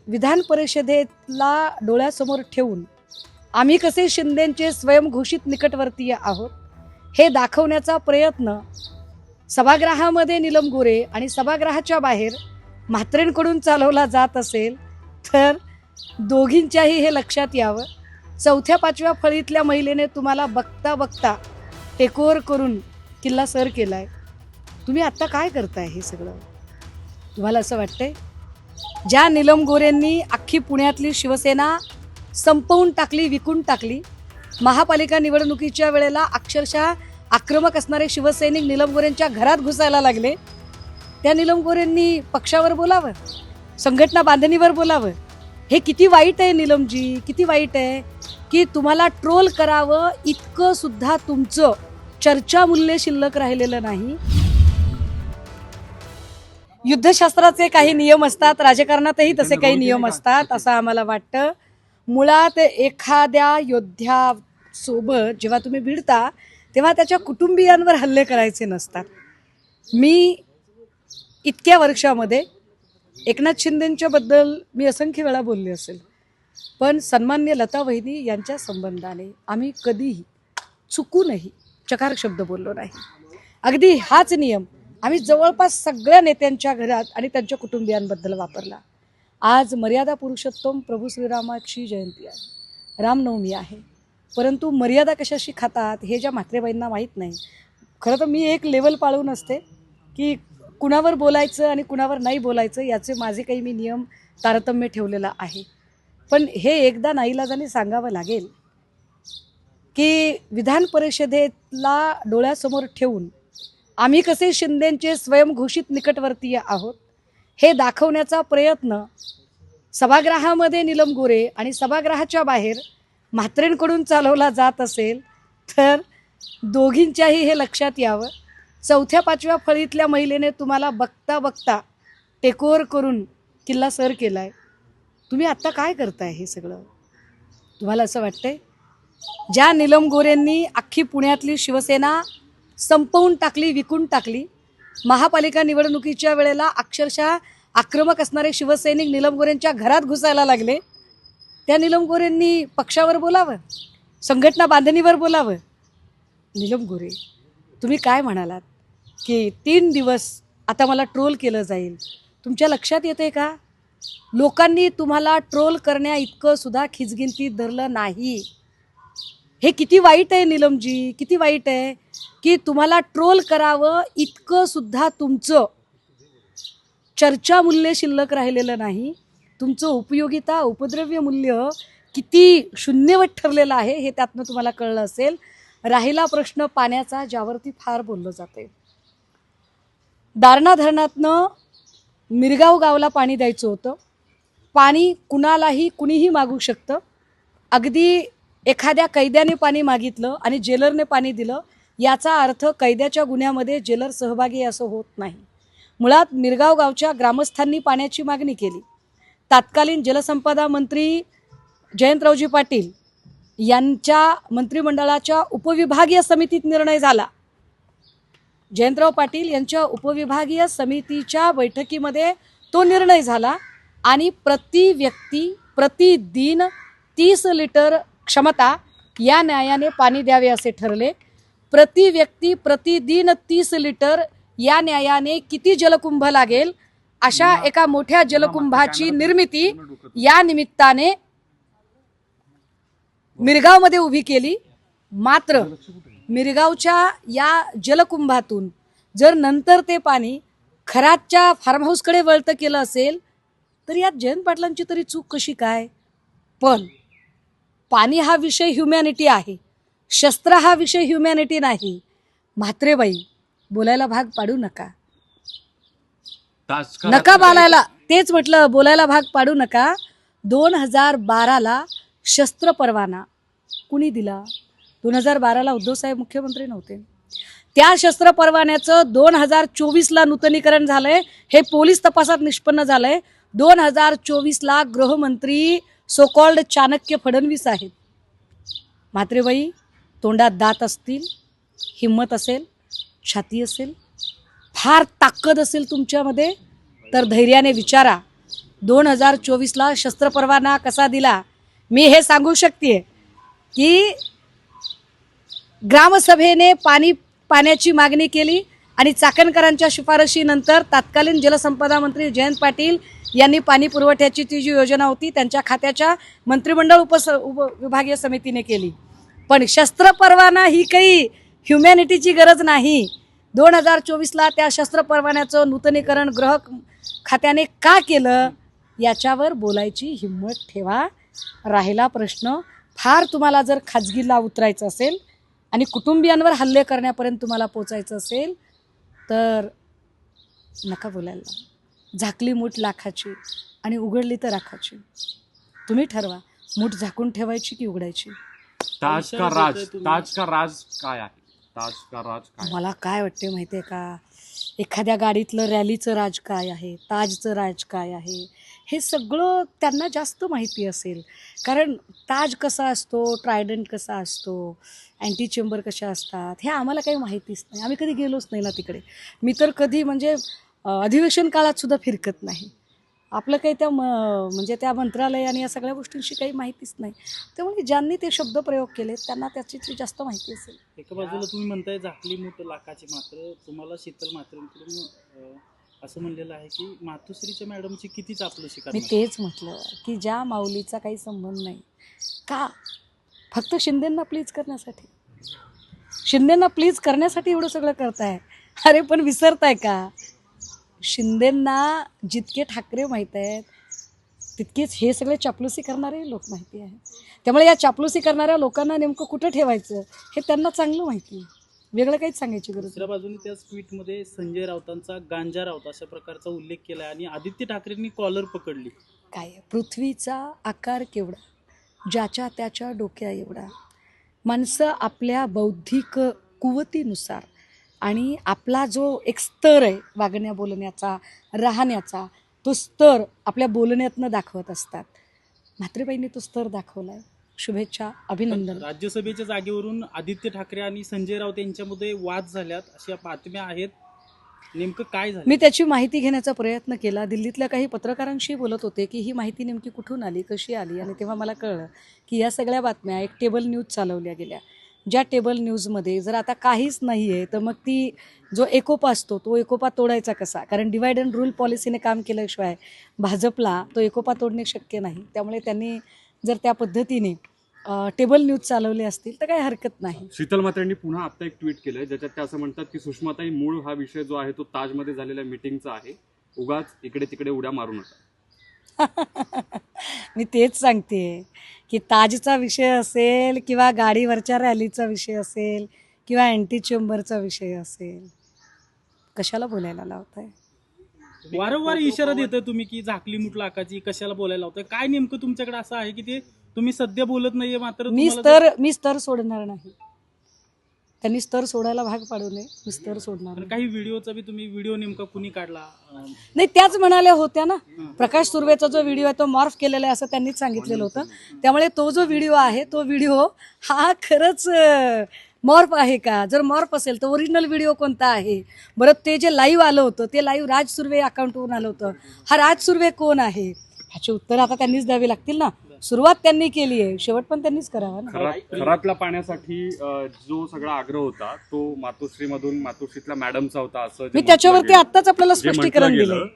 विधान परिषदेला डोळ्यासमोर ठेवून आम्ही कसे शिंदेंचे स्वयंघोषित निकटवर्तीय आहोत हे दाखवण्याचा प्रयत्न सभागृहामध्ये नीलम गोरे आणि सभागृहाच्या बाहेर म्हात्रेंकडून चालवला जात असेल तर दोघींच्याही हे लक्षात यावं. चौथ्या पाचव्या फळीतल्या महिलेने तुम्हाला बघता बघता टेकओव्हर करून किल्ला सर केलाय. तुम्ही आत्ता काय करताय हे सगळं? तुम्हाला असं वाटतंय ज्या नीलम गोरेंनी अख्खी पुण्यातली शिवसेना संपवून टाकली, विकून टाकली, महापालिका निवडणुकीच्या वेळेला अक्षरशः आक्रमक असणारे शिवसैनिक नीलम गोरेंच्या घरात घुसायला लागले, त्या नीलम गोरेंनी पक्षावर बोलावं, संघटना बांधणीवर बोलावं. हे किती वाईट आहे नीलमजी, किती वाईट आहे की तुम्हाला ट्रोल करावं इतकं सुद्धा तुमचं चर्चामूल्य शिल्लक राहिलेलं नाही. युद्धशास्त्राचे काही नियम असतात, राजकारणातही तसे काही नियम असतात असं आम्हाला वाटतं. मुळात एखाद्या योद्ध्यासोबत जेव्हा तुम्ही भिडता तेव्हा त्याच्या कुटुंबियांवर हल्ले करायचे नसतात. मी इतक्या वर्षामध्ये एकनाथ शिंदेंच्या बद्दल मी असंख्य वेळा बोलले असेल, पण सन्मान्य लता वहिनी यांच्या संबंधाने आम्ही कधीही चुकूनही चकार शब्द बोललो नाही. अगदी हाच नियम आम्ही जवळपास सगळ्या नेत्यांच्या घरात आणि त्यांच्या कुटुंबियांबद्दल वापरला. आज मर्यादा पुरुषोत्तम प्रभू श्रीरामाची जयंती आहे, रामनवमी आहे, परंतु मर्यादा कशाशी खातात हे ज्या म्हात्रेबाईंना माहीत नाही. खरं तर मी एक लेवल पाळून असते की कुणावर बोलायचं आणि कुणावर नाही बोलायचं याचे माझे काही मी नियम तारतम्य ठेवलेला आहे. पण हे एकदा नाईलाजाने सांगावं लागेल की विधान परिषदेला डोळ्यासमोर ठेवून आम्ही कसे शिंदेंचे स्वयंघोषित निकटवर्तीय आहोत हे दाखवण्याचा प्रयत्न सभागृहामध्ये नीलम गोरे आणि सभागृहाच्या बाहेर म्हात्रेंकडून चालवला जात असेल तर दोघींच्याही हे लक्षात यावं. चौथ्या पाचव्या फळीतल्या महिलेने तुम्हाला बघता बघता टेकओव्हर करून किल्ला सर केलाय. तुम्ही आत्ता काय करताय हे सगळं? तुम्हाला असं वाटतंय ज्या नीलम गोरेंनी अख्खी पुण्यातली शिवसेना संपवून टाकली, विकून टाकली, महापालिका निवडणुकीच्या वेळेला अक्षरशः आक्रमक असणारे शिवसैनिक नीलम गोरेंच्या घरात घुसायला लागले, त्या नीलम गोरेंनी पक्षावर बोलावं, संघटना बांधणीवर बोलावं. नीलम गोरे, तुम्ही काय म्हणालात की 3 दिवस आता मला ट्रोल केलं जाईल, तुमच्या लक्षात येते का? लोकांनी तुम्हाला ट्रोल करण्या इतकं सुद्धा खिचगिंती धरलं नाही. हे किती वाईट आहे नीलमजी, किती वाईट आहे की तुम्हाला ट्रोल करावं इतकं सुद्धा तुमचं चर्चामूल्य शिल्लक राहिलेलं नाही. तुमचं उपयोगिता, उपद्रव्य मूल्य किती शून्यवत ठरलेलं आहे हे त्यातनं तुम्हाला कळलं असेल. राहिला प्रश्न पाण्याचा, ज्यावरती फार बोललं जाते. दारणा धरणातनं मिरगाव गावला पाणी द्यायचं होतं. पाणी कुणालाही कुणीही मागू शकतं. अगदी एखाद्या कैद्याने पाणी मागितलं आणि जेलरने पाणी दिलं याचा अर्थ कैद्याच्या गुन्ह्यामध्ये जेलर सहभागी असं होत नाही. मुळात मिरगाव गावच्या ग्रामस्थांनी पाण्याची मागणी केली. तत्कालीन जलसंपदा मंत्री जयंतरावजी पाटील यांच्या मंत्रिमंडळाच्या उपविभागीय समितीत निर्णय झाला. जयंतराव पाटील यांच्या उपविभागीय समितीच्या बैठकीमध्ये तो निर्णय झाला आणि प्रति व्यक्ती प्रतिदिन 30 लिटर क्षमता या न्यायाने पाणी द्यावे असे ठरले. प्रति व्यक्ती प्रतिदिन 30 लिटर या न्यायाने किती जलकुंभ लागेल अशा एका मोठ्या जलकुंभाची निर्मिती या निमित्ताने मिरगावमध्ये उभी केली. मात्र मिरगावच्या या जलकुंभातून जर नंतर ते पाणी खरातच्या फार्म हाऊसकडे वळतं केलं असेल तर यात जयंत पाटलांची तरी चूक कशी काय? पण पाणी हा विषय ह्युमॅनिटी आहे, शस्त्र हा विषय ह्युमॅनिटी नाही. म्हात्रेबाई, बोलायला भाग पाडू नका, नका बोलायला, तेच म्हटलं, बोलायला भाग पाडू नका. 2012ला शस्त्र परवाना कुणी दिला? 2012ला उद्धवसाहेब मुख्यमंत्री नव्हते. त्या शस्त्र परवान्याचं 2024ला नूतनीकरण झालंय, हे पोलीस तपासात निष्पन्न झालंय. 2024ला गृहमंत्री सो कॉल्ड चाणक्य फडणवीस आहेत. म्हात्रेबाई, तोंडात दात असतील, हिम्मत असेल, छाती असेल, फार ताकद असेल तुमच्यामध्ये तर धैर्याने विचारा. 2024ला शस्त्र परवाना कसा दिला मी हे सांगू शकते की ग्रामसभेने पाण्याची मागणी केली आणि चाकणकरांच्या शिफारशीनंतर तत्कालीन जलसंपदा मंत्री जयंत पाटील यांनी पाणी पुरवठ्याची ती जी योजना होती त्यांच्या खात्याच्या मंत्रिमंडळ उपविभागीय समितीने केली. पण शस्त्र परवाना ही काही ह्युमॅनिटीची गरज नाही. 2024ला त्या शस्त्र परवान्याचं नूतनीकरण गृह खात्याने का केलं याच्यावर बोलायची हिंमत ठेवा. राहिला प्रश्न, फार तुम्हाला जर खाजगीला उतरायचं असेल आणि कुटुंबियांवर हल्ले करण्यापर्यंत तुम्हाला पोचायचं असेल तर नका बोलायला. झाकली मूठ लाखाची आणि उघडली तर राखाची. तुम्ही ठरवा मूठ झाकून ठेवायची की उघडायची. ताज का राज काय आहे? ताज का राज काय? मला काय वाटते माहिती आहे का, एखाद्या गाडीतलं रॅलीचं राज काय आहे, ताजचं राज काय आहे, हे सगळं त्यांना जास्त माहिती असेल. कारण ताज कसा असतो, ट्रायडंट कसा असतो, अँटी चेंबर कशा असतात हे आम्हाला काही माहितीच नाही. आम्ही कधी गेलोच नाही ना तिकडे. मी तर कधी म्हणजे अधिवेशन काळात सुद्धा फिरकत नाही. आपलं काही त्या म्हणजे त्या मंत्रालय आणि या सगळ्या गोष्टींशी काही माहितीच नाही. त्यामुळे ज्यांनी ते शब्द प्रयोग केले त्यांना त्याची जास्त माहिती असेल. एका बाजूला तुम्ही म्हणताय झाकली मूठ लाखाची, मात्र तुम्हाला शीतल म्हात्रेंकडून असं म्हणलेलं आहे की मातोश्रीच्या मॅडमची किती चापलूसी करणार. मी तेच म्हटलं की ज्या माऊलीचा काही संबंध नाही का, फक्त शिंदेंना प्लीज करण्यासाठी, शिंदेंना प्लीज करण्यासाठी एवढं सगळं करताय. अरे पण विसरताय का, शिंदेंना जितके ठाकरे माहीत आहेत तितकेच हे सगळे चापलुसी करणारे लोक माहिती आहेत. त्यामुळे या चापलुसी करणाऱ्या लोकांना नेमकं कुठं ठेवायचं हे त्यांना चांगलं माहिती आहे. वेगळं काहीच सांगायची गरज. दुसऱ्या बाजूने त्याच ट्विटमध्ये संजय राऊतांचा गांजा राऊत अशा प्रकारचा उल्लेख केला आणि आदित्य ठाकरेंनी कॉलर पकडली. काय पृथ्वीचा आकार केवढा, ज्याच्या त्याच्या डोक्या एवढा. माणसं आपल्या बौद्धिक कुवतीनुसार आणि आपला जो एक स्तर आहे वागण्या बोलण्याचा, राहण्याचा, तो स्तर आपल्या बोलण्यातनं दाखवत असतात. म्हात्रेबाईंनी तो स्तर दाखवला आहे. शुभेच्छा, अभिनंदन. राज्यसभेच्या जागेवरून आदित्य ठाकरे आणि संजय राऊत यांच्यामध्ये वाद झाल्यात अशा बातम्या आहेत. नेमकं काय झालं? मी त्याची माहिती घेण्याचा प्रयत्न केला. दिल्लीतल्या काही पत्रकारांशी बोलत होते की ही माहिती नेमकी कुठून आली, कशी आली, आणि तेव्हा मला कळलं की या सगळ्या बातम्या एक टेबल न्यूज चालवल्या गेल्या. ज्या टेबल न्यूजमध्ये जर आता काहीच नाही आहे तर मग ती जो एकोपा असतो तो एकोपा तोडायचा कसा. कारण डिवाइड अँड रूल पॉलिसीने काम केल्याशिवाय भाजपला तो एकोपा तोडणे शक्य नाही. त्यामुळे त्यांनी जर त्या पद्धतीने टेबल न्यूज चालवले असतील तर काही हरकत नाही. शीतल म्हात्रेंनी पुन्हा आता एक ट्विट केलंय ज्याच्यात ते असं म्हणतात की सुषमाताई, मूळ हा विषय जो आहे तो ताजमध्ये झालेल्या मीटिंगचा आहे, उगाच इकडे तिकडे उड्या मारू नका. मी तेच सांगते की ताजचा विषय असेल किंवा गाडीवरच्या रॅलीचा विषय असेल किंवा अँटी चेंबरचा विषय असेल, कशाला बोलायला लावताय? वारंवार इशारा देताय तुम्ही की झाकली मूठ लाखाची, कशाला बोलायला लावताय? काय नेमकं तुमच्याकडे असं आहे की ते तुम्ही सध्या बोलत नाहीये मात्र मी स्तर सोडणार नाही. त्यांनी स्तर सोडायला भाग पाडू नये. मी स्तर सोडणार नाही. काही व्हिडिओचा बी तुम्ही व्हिडिओ नेमका कुणी काढला? नाही, त्याच म्हणाल्या होत्या ना. प्रकाश सुर्वेचा जो व्हिडिओ आहे तो मॉर्फ केलेला आहे असं त्यांनीच सांगितलेलं होतं. त्यामुळे तो जो व्हिडिओ आहे तो व्हिडिओ हा खरंच मॉर्फ आहे का? जर मॉर्फ असेल तर ओरिजिनल व्हिडिओ कोणता आहे बरं? ते जे लाईव्ह आलं होतं ते लाईव्ह राज सुर्वे अकाउंटवरून आलं होतं. हा राज सुर्वे कोण आहे ह्याची उत्तर आता त्यांनीच द्यावी लागतील ना. सुरुवात त्यांनी केली आहे, शेवट पण त्यांनीच करावा ना. खरातल्या पाण्यासाठी जो सगळा आग्रह होता तो मातोश्रीमधून मातोश्रीतल्या मॅडमचा होता असं मी त्याच्यावरती आत्ताच आपल्याला स्पष्टीकरण दिलं.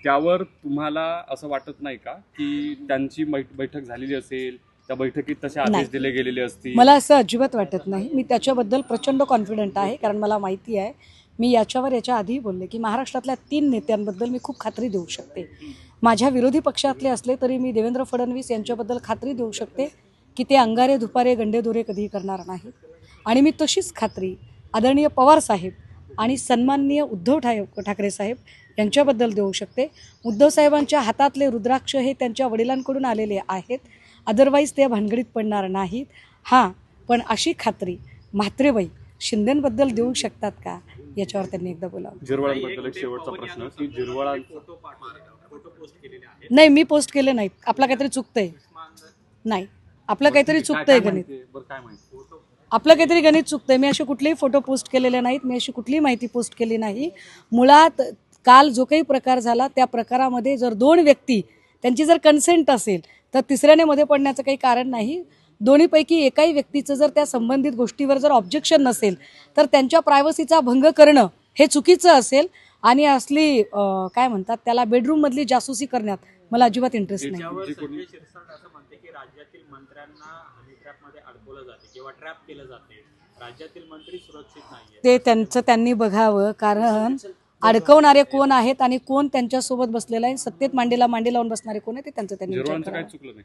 त्यावर तुम्हाला असं वाटत नाही का की त्यांची बैठक झालेली असेल, त्या बैठकीत तसे आदेश दिले गेलेले असतील? मला असं अजिबात वाटत नाही. मी त्याच्याबद्दल प्रचंड कॉन्फिडंट आहे. कारण मला माहिती आहे, मी याच्या आधी बोलले की महाराष्ट्रातल्या 3 नेत्यांबद्दल मी खूप खात्री देऊ शकते. माझ्या विरोधी पक्षातले असले तरी मी देवेंद्र फडणवीस यांच्याबद्दल खात्री देऊ शकते की ते अंगारे धुपारे गंडेदोरे कधीही करणार नाहीत. आणि मी तशीच खात्री आदरणीय पवार साहेब आणि सन्माननीय उद्धव ठाकरे साहेब यांच्याबद्दल देऊ शकते. उद्धव साहेबांच्या हातातले रुद्राक्ष हे त्यांच्या वडिलांकडून आलेले आहेत. अदरवाईज ते भानगडीत पडणार नाहीत. हां, पण अशी खात्री म्हात्रेबाई शिंदेंबद्दल देऊ शकतात का याच्यावर त्यांनी एकदा बोलावं. जिरवाळांबद्दल एक शेवटचा प्रश्न की जिरवाळा नाही, मी पोस्ट केले नाहीत. आपलं काहीतरी चुकतंय. नाही, आपलं काहीतरी चुकतंय गणित. आपलं काहीतरी गणित चुकतंय. मी असे कुठलेही फोटो पोस्ट केलेले नाहीत. मी अशी कुठलीही माहिती पोस्ट केली नाही. मुळात काल जो काही प्रकार झाला त्या प्रकारामध्ये जर 2 व्यक्ती त्यांची जर कन्सेंट असेल तर तिसऱ्याने मध्ये पडण्याचं काही कारण नाही. दोन्हीपैकी एकाही व्यक्तीचं जर त्या संबंधित गोष्टीवर जर ऑब्जेक्शन नसेल तर त्यांच्या प्रायव्हसीचा भंग करणं हे चुकीचं असेल. आणि असली काय म्हणतात त्याला बेडरूममधली जासूसी करण्यात मला अजिबात इंटरेस्ट नाही. त्यावर जी कोणी- संजय शिरसाट असं म्हणते की राज्यातील मंत्र्यांना हनी ट्रॅपमध्ये अडकवलं जाते किंवा ट्रॅप केलं जाते. राज्यातील मंत्री सुरक्षित नाहीये. ते त्यांचं त्यांनी बघावं, कारण अडकवणारे कोण आहेत आणि कोण त्यांच्यासोबत बसलेला आहे, सत्तेत मांडीला मांडी लावून बसणारे कोण आहे ते त्यांचं त्यांनी विचार झिरवाळांचं काय करावा. चुकलं नाही.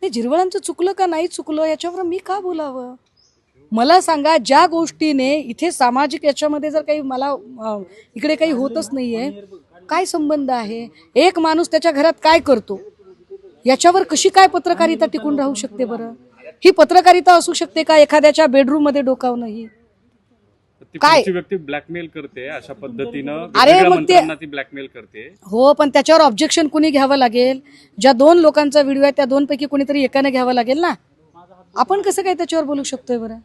नाही, झिरवळांचं चुकलं का नाही चुकलं याच्यावर मी का बोलावं? मला सांगा, ज्या गोष्टीने इथे सामाजिक याच्यामध्ये जर काही मला इकडे काही होतच नाहीये, काय संबंध आहे? एक माणूस त्याच्या घरात काय करतो याच्यावर कशी काय पत्रकारिता टिकून राहू शकते बरं? ही पत्रकारिता असू शकते का एखाद्याच्या बेडरूम मध्ये डोकावणं? ही ती काय? पुढची व्यक्ती ब्लॅकमेल करते अशा पद्धतीनं, अरे वेगवेगळ्या मग ते- मंत्र्यांना ती ब्लॅकमेल करते. हो, पण त्याच्यावर ऑब्जेक्शन कुणी घ्यावं लागेल? ज्या 2 लोकांचा व्हिडिओ आहे त्या 2 पैकी कोणीतरी एकाने घ्यावं लागेल ना. आपण कसं काय त्याच्यावर बोलू शकतोय बरं?